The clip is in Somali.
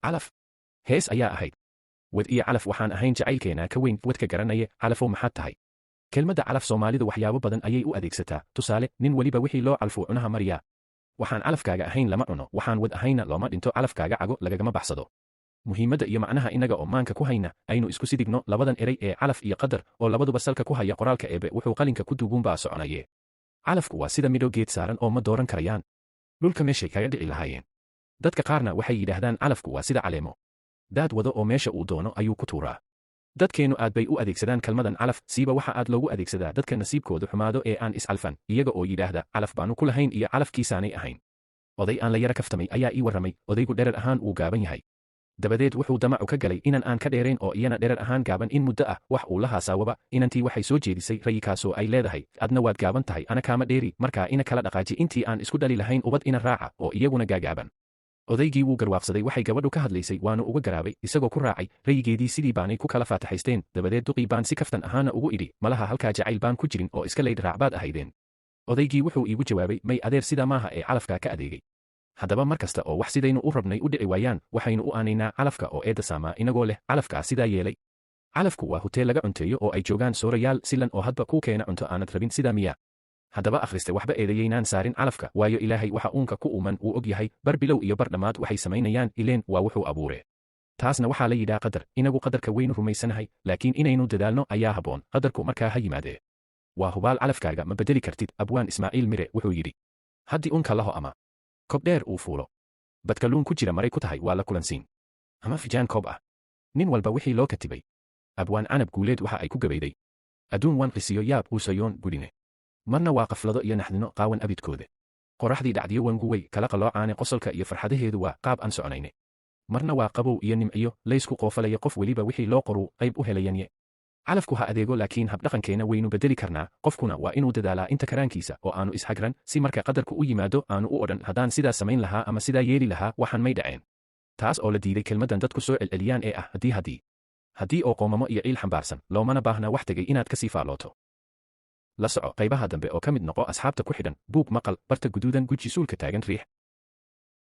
calaf hees ayaa ahayd wad iyo calaf waxaan ahayn jacaylkeena ka weyn wadka garanaya calafow maxaad tahay kelmadda calaf soomaalidu waxyaabo badan ayay u adeegsataa tusaale nin weliba wixii loo calfuu cunaha mariyaa waxaan calafkaaga ahayn lama cuno waxaan wad ahayna looma dhinto calafkaaga cago lagagama baxsado muhiimadda iyo macnaha innaga oo maanka ku hayna aynu isku sidigno labadan eray ee calaf iyo qadar oo labaduba salka ku haya qoraalka eebe wuxuu qalinka ku duubuunbaa soconaye calafku waa sida midho geed saaran oo ma dooran karayaan dhulka meeshay kaga dhici lahaayeen dadka qaarna waxay yidhaahdaan calafku waa sida caleemo daad wado oo meesha uu doono ayuu ku tuuraa dadkeennu aad bay u adeegsadaan kelmadan calaf siiba waxa aad loogu adeegsadaa dadka nasiibkoodu xumaado ee aan iscalfan iyaga oo yidhaahda calaf baanu ku lahayn iyo calafkiisaanay ahayn oday aan la yara kaftamay ayaa ii warramay odaygu dherer ahaan wuu gaaban yahay dabadeed wuxuu damacu ka galay inan aan ka dheerayn oo iyana dherer ahaan gaaban in muddo ah wax uu la haasaawaba inantii waxay soo jeedisay rayikaasoo ay leedahay adna waad gaaban tahay ana kaama dheeri markaa ina kala dhaqaaji intii aan isku dhali lahayn ubad ina raaca oo iyaguna gaagaaban odaygii wuu garwaaqsaday waxay gabadhu ka hadlaysay waanu uga garaabay isagoo ku raacay rayigeedii sidii baanay ku kala faataxaysteen dabadeed duqii baan si kaftan ahaana ugu idhi malaha halkaa jacayl baan ku jirin oo iska laydh raacbaad ahaydeen odaygii wuxuu iigu jawaabay may adeer sidaa maaha ee calafkaa ka adeegay haddaba mar kasta oo wax sidaynu u rabnay u dhici waayaan waxaynu u aanaynaa calafka oo eedda saamaa inagoo leh calafkaa sidaa yeelay calafku waa huteel laga cunteeyo oo ay joogaan soorayaal silan oo hadba kuu keena cunto aanad rabin sidaa miyaa haddaba akhriste waxba eedayaynaan saarin calafka waayo ilaahay waxa uunka ku uuman uu og yahay bar bilow iyo bar dhammaad waxay samaynayaan ileen waa wuxuu abuure taasna waxaa la yidhaa qadar inagu qadarka waynu rumaysanahay laakiin inaynu dadaalno ayaa habboon qadarku markaa ha yimaadee waa hubaal calafkaaga ma beddeli kartid abwaan ismaaciil mire wuxuu yidhi haddii unka laho ama kob dheer uu fuulo badkaluun ku jira maray ku tahay waa la kulansiin ama fijaan koob ah nin walba wixii loo katibay abwaan canab guuleed waxa ay ku gabayday adduun waan qisiyo yaab uusayoon gudhine marna waa qaflado iyo naxdino qaawan abidkooda qoraxdii dhacdiyo wanguwey kala qaloocaane qosolka iyo farxadaheedu waa qaab aan soconayne marna waa qabow iyo nimciyo laysku qoofalaya qof weliba wixii loo qoruu qayb u helayanye calafku ha adeego laakiin habdhaqankeenna waynu beddeli karnaa qofkuna waa inuu dadaalaa inta karaankiisa oo aanu ishagran si marka qadarku u yimaado aanu u odhan haddaan sidaa samayn lahaa ama sidaa yeeli lahaa waxaan may dhaceen taas oo la diiday kelmaddan dadku soo celceliyaan ee ah haddii oo qoomamo iyo ciil xambaarsan loomana baahna wax tegay inaad ka sii faallooto la soco qaybaha dambe oo ka mid noqo asxaabta ku xidhan buug maqal barta guduudan guji suulka taagan riix